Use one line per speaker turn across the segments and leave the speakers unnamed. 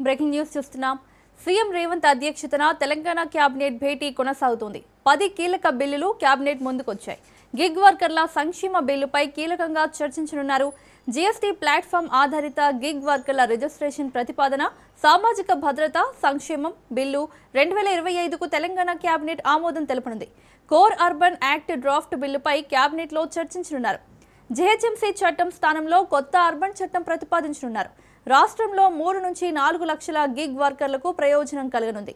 Breaking news చూస్తున్నాం. CM Revanth అధ్యక్షతన Telangana cabinet భేటీ కొనసాగుతోంది. 10 కీలక బిల్లులు కేబినెట్ ముందుకొచ్చాయి. గిగ్ వర్కర్ల సంక్షేమ బిల్లుపై కీలకంగా చర్చించనున్నారు. జీఎస్టీ ప్లాట్ఫామ్ ఆధారిత గిగ్ వర్కర్ల రిజిస్ట్రేషన్ ప్రతిపాదన, సామాజిక భద్రత సంక్షేమం బిల్లు 2025కు తెలంగాణ కేబినెట్ ఆమోదం తెలపనుంది. కోర్ అర్బన్ యాక్ట్ డ్రాఫ్ట్ బిల్లుపై కేబినెట్లో చర్చించనున్నారు. జీహెచ్ఎంసీ చట్టం స్థానంలో కొత్త అర్బన్ చట్టం ప్రతిపాదించనున్నారు. రాష్ట్రంలో 3 నుంచి 4 లక్షల గిగ్ వర్కర్లకు ప్రయోజనం కలగనుంది.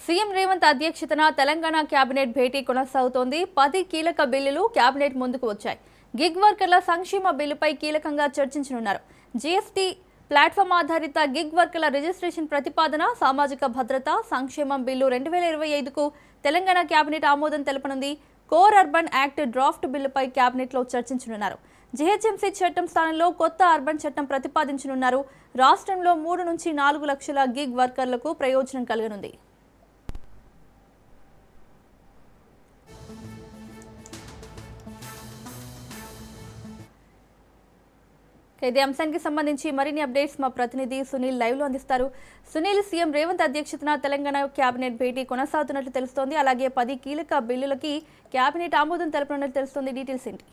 సీఎం రేవంత్ అధ్యక్షతన తెలంగాణ కేబినెట్ భేటీ కొనసాగుతోంది. 10 కీలక బిల్లులు కేబినెట్ ముందుకు వచ్చాయి. గిగ్ వర్కర్ల సంక్షేమ బిల్లుపై కీలకంగా చర్చించనున్నారు. జీఎస్టీ ప్లాట్ఫామ్ ఆధారిత గిగ్ వర్కర్ల రిజిస్ట్రేషన్ ప్రతిపాదన, సామాజిక భద్రత సంక్షేమం బిల్లు 2025కు తెలంగాణ కేబినెట్ ఆమోదం తెలపనుంది. కోర్ అర్బన్ యాక్ట్ డ్రాఫ్ట్ బిల్లుపై కేబినెట్లో చర్చించనున్నారు. జీహెచ్ఎంసీ చట్టం స్థానంలో కొత్త అర్బన్ చట్టం ప్రతిపాదించనున్నారు. రాష్ట్రంలో 3 నుంచి 4 లక్షల గిగ్ వర్కర్లకు ప్రయోజనం కలగనుంది. ఇదే అంశానికి సంబంధించి మరిన్ని అప్డేట్స్ మా ప్రతినిధి సునీల్ లైవ్ లో అందిస్తారు. సునీల్, సీఎం రేవంత్ అధ్యక్షతన తెలంగాణ కేబినెట్ భేటీ కొనసాగుతున్నట్లు తెలుస్తోంది. అలాగే 10 కీలక బిల్లులకి కేబినెట్ ఆమోదం తెలపనున్నట్లు తెలుస్తోంది. డీటెయిల్స్ ఏంటి?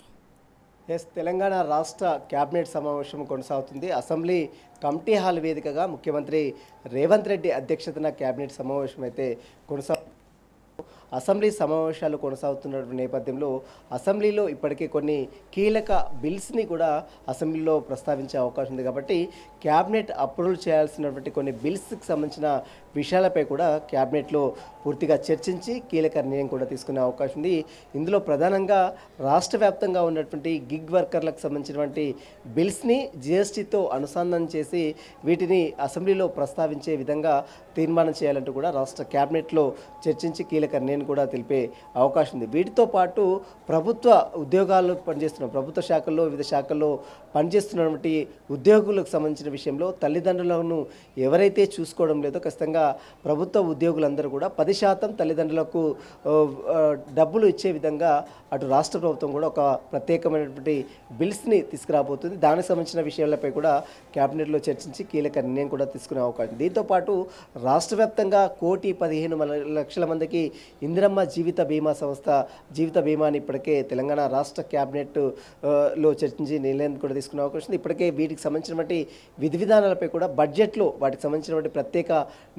తెలంగాణ రాష్ట్ర కేబినెట్ సమావేశం కొనసాగుతుంది. అసెంబ్లీ కమిటీ హాల్ వేదికగా ముఖ్యమంత్రి రేవంత్ రెడ్డి అధ్యక్షతన కేబినెట్ సమావేశం అయితే అసెంబ్లీ సమావేశాలు కొనసాగుతున్న నేపథ్యంలో అసెంబ్లీలో ఇప్పటికే కొన్ని కీలక బిల్స్ని కూడా అసెంబ్లీలో ప్రస్తావించే అవకాశం ఉంది. కాబట్టి క్యాబినెట్ అప్రూవల్ చేయాల్సినటువంటి కొన్ని బిల్స్కి సంబంధించిన విషయాలపై కూడా క్యాబినెట్లో పూర్తిగా చర్చించి కీలక నిర్ణయం కూడా తీసుకునే అవకాశం ఉంది. ఇందులో ప్రధానంగా రాష్ట్ర వ్యాప్తంగా ఉన్నటువంటి గిగ్ వర్కర్లకు సంబంధించినటువంటి బిల్స్ని జీఎస్టీతో అనుసంధానం చేసి వీటిని అసెంబ్లీలో ప్రస్తావించే విధంగా తీర్మానం చేయాలంటూ కూడా రాష్ట్ర క్యాబినెట్లో చర్చించి కీలక నిర్ణయం కూడా తెలిపే అవకాశం ఉంది. వీటితో పాటు ప్రభుత్వ ఉద్యోగాల్లో పనిచేస్తున్న ప్రభుత్వ శాఖల్లో వివిధ శాఖల్లో పనిచేస్తున్నటువంటి ఉద్యోగులకు సంబంధించిన విషయంలో తల్లిదండ్రులను ఎవరైతే చూసుకోవడం లేదో ఖచ్చితంగా ప్రభుత్వ ఉద్యోగులందరూ కూడా 10% తల్లిదండ్రులకు డబ్బులు ఇచ్చే విధంగా అటు రాష్ట్ర ప్రభుత్వం కూడా ఒక ప్రత్యేకమైనటువంటి బిల్స్ని తీసుకురాబోతుంది. దానికి సంబంధించిన విషయాలపై కూడా కేబినెట్లో చర్చించి కీలక నిర్ణయం కూడా తీసుకునే అవకాశం. దీంతోపాటు రాష్ట్ర వ్యాప్తంగా 1,15,00,000 మందికి ఇందిరమ్మ జీవిత బీమా సంస్థ జీవిత బీమాని ఇప్పటికే తెలంగాణ రాష్ట్ర క్యాబినెట్లో చర్చించి నిర్ణయం కూడా తీసుకునే అవకాశం ఉంది. ఇప్పటికే వీటికి సంబంధించినటువంటి విధి విధానాలపై కూడా బడ్జెట్లో వాటికి సంబంధించినటువంటి ప్రత్యేక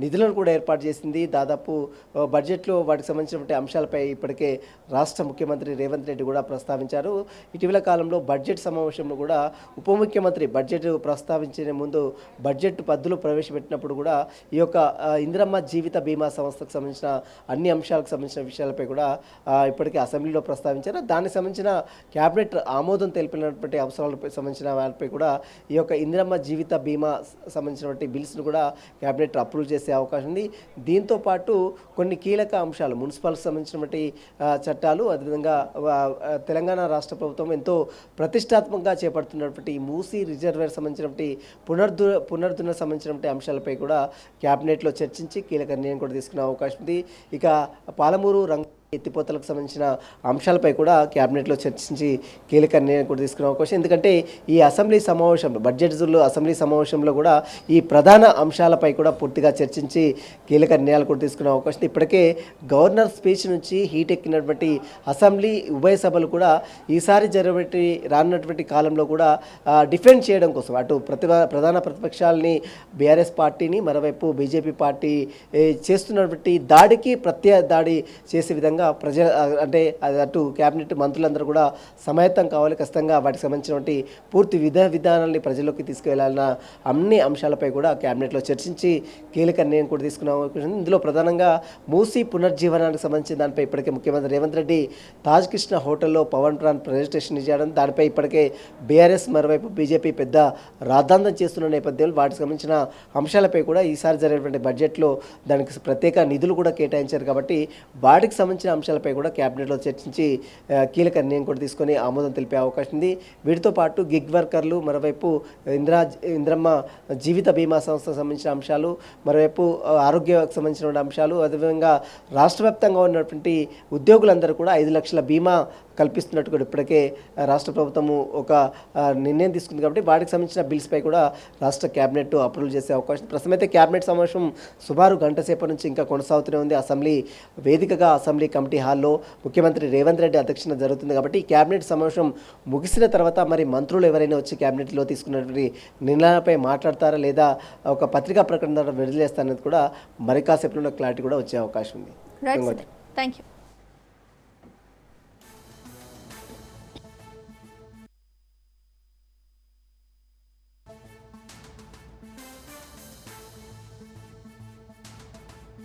నిధులను కూడా ఏర్పాటు చేసింది. దాదాపు బడ్జెట్లో వాటికి సంబంధించినటువంటి అంశాలపై ఇప్పటికే రాష్ట్ర ముఖ్యమంత్రి రేవంత్ రెడ్డి కూడా ప్రస్తావించారు. ఇటీవల కాలంలో బడ్జెట్ సమావేశంలో కూడా ఉప ముఖ్యమంత్రి బడ్జెట్ ప్రస్తావించే ముందు బడ్జెట్ పద్దులు ప్రవేశపెట్టినప్పుడు కూడా ఈ యొక్క ఇందిరమ్మ జీవిత బీమా సంస్థకు సంబంధించిన అన్ని అంశాలకు సంబంధించిన విషయాలపై కూడా ఇప్పటికే అసెంబ్లీలో ప్రస్తావించారు. దానికి సంబంధించిన క్యాబినెట్ ఆమోదం తెలిపినటువంటి అవసరాలపై సంబంధించిన వాటిపై కూడా ఈ యొక్క ఇందిరమ్మ జీవిత బీమా సంబంధించినటువంటి బిల్స్ను కూడా క్యాబినెట్ అప్రూవ్ చేసే అవకాశం ఉంది. దీంతో పాటు కొన్ని కీలక అంశాలు మున్సిపల్కి సంబంధించినటువంటి చట్టాలు, అదేవిధంగా తెలంగాణ రాష్ట్ర ప్రభుత్వం ఎంతో ప్రతిష్టాత్మకంగా చేపడుతున్నటువంటి మూసీ రిజర్వేర్ సంబంధించినటువంటి పునరుద్ధరణ సంబంధించినటువంటి అంశాలపై కూడా క్యాబినెట్లో చర్చించి కీలక నిర్ణయం కూడా తీసుకునే అవకాశం ఉంది. ఇక పాలమూరు ఎత్తిపోతలకు సంబంధించిన అంశాలపై కూడా క్యాబినెట్లో చర్చించి కీలక నిర్ణయం కూడా తీసుకునే అవకాశం. ఎందుకంటే ఈ అసెంబ్లీ సమావేశంలో అసెంబ్లీ సమావేశంలో కూడా ఈ ప్రధాన అంశాలపై కూడా పూర్తిగా చర్చించి కీలక నిర్ణయాలు కూడా తీసుకునే అవకాశం. ఇప్పటికే గవర్నర్ స్పీచ్ నుంచి హీట్ ఎక్కినటువంటి అసెంబ్లీ ఉభయ సభలు కూడా ఈసారి రానున్నటువంటి కాలంలో కూడా డిఫెండ్ చేయడం కోసం అటు ప్రధాన ప్రతిపక్షాలని బీఆర్ఎస్ పార్టీని, మరోవైపు బీజేపీ పార్టీ చేస్తున్నటువంటి దాడికి దాడి చేసే విధంగా ఖచ్చితంగా అంటే అది అటు క్యాబినెట్ మంత్రులందరూ కూడా సమాయత్తం కావాలి. ఖచ్చితంగా వాటికి సంబంధించినటువంటి పూర్తి విధానాలని ప్రజల్లోకి తీసుకువెళ్లాలన్న అన్ని అంశాలపై కూడా క్యాబినెట్లో చర్చించి కీలక నిర్ణయం కూడా తీసుకున్నాం. ఇందులో ప్రధానంగా మూసీ పునర్జీవనానికి సంబంధించిన దానిపై ఇప్పటికే ముఖ్యమంత్రి రేవంత్ రెడ్డి తాజ్ కృష్ణ హోటల్లో పవన్ ప్లాన్ ప్రజెంటేషన్ ఇచ్చాడు. దానిపై ఇప్పటికే బీఆర్ఎస్ మరోవైపు బీజేపీ పెద్ద రాద్ధాంతం చేస్తున్న నేపథ్యంలో వాటికి సంబంధించిన అంశాలపై కూడా ఈసారి జరిగినటువంటి బడ్జెట్లో దానికి ప్రత్యేక నిధులు కూడా కేటాయించారు. కాబట్టి వాటికి సంబంధించిన అంశాలపై కూడా క్యాబినెట్లో చర్చించి కీలక నిర్ణయం కూడా తీసుకొని ఆమోదం తెలిపే అవకాశం ఉంది. వీటితో పాటు గిగ్ వర్కర్లు, మరోవైపు ఇంద్రమ్మ జీవిత బీమా సంస్థకు సంబంధించిన అంశాలు, మరోవైపు ఆరోగ్యకు సంబంధించిన అంశాలు, అదేవిధంగా రాష్ట్ర వ్యాప్తంగా ఉన్నటువంటి ఉద్యోగులందరూ కూడా 5 లక్షల బీమా కల్పిస్తున్నట్టు కూడా ఇప్పటికే రాష్ట్ర ప్రభుత్వము ఒక నిర్ణయం తీసుకుంది. కాబట్టి వాటికి సంబంధించిన బిల్స్పై కూడా రాష్ట్ర క్యాబినెట్ అప్రూవల్ చేసే అవకాశం. ప్రస్తుతం అయితే క్యాబినెట్ సమావేశం సుమారు గంట సేపటి నుంచి ఇంకా కొనసాగుతూనే ఉంది. అసెంబ్లీ వేదికగా అసెంబ్లీ కమిటీ హాల్లో ముఖ్యమంత్రి రేవంత్ రెడ్డి అధ్యక్షతన జరుగుతుంది. కాబట్టి ఈ క్యాబినెట్ సమావేశం ముగిసిన తర్వాత మరి మంత్రులు ఎవరైనా వచ్చి క్యాబినెట్లో తీసుకున్నటువంటి నిర్ణయాలపై మాట్లాడతారా లేదా ఒక పత్రికా ప్రకటన ద్వారా విడుదల చేస్తారనేది కూడా మరి కాసేపులో క్లారిటీ కూడా వచ్చే అవకాశం ఉంది.
Thank you.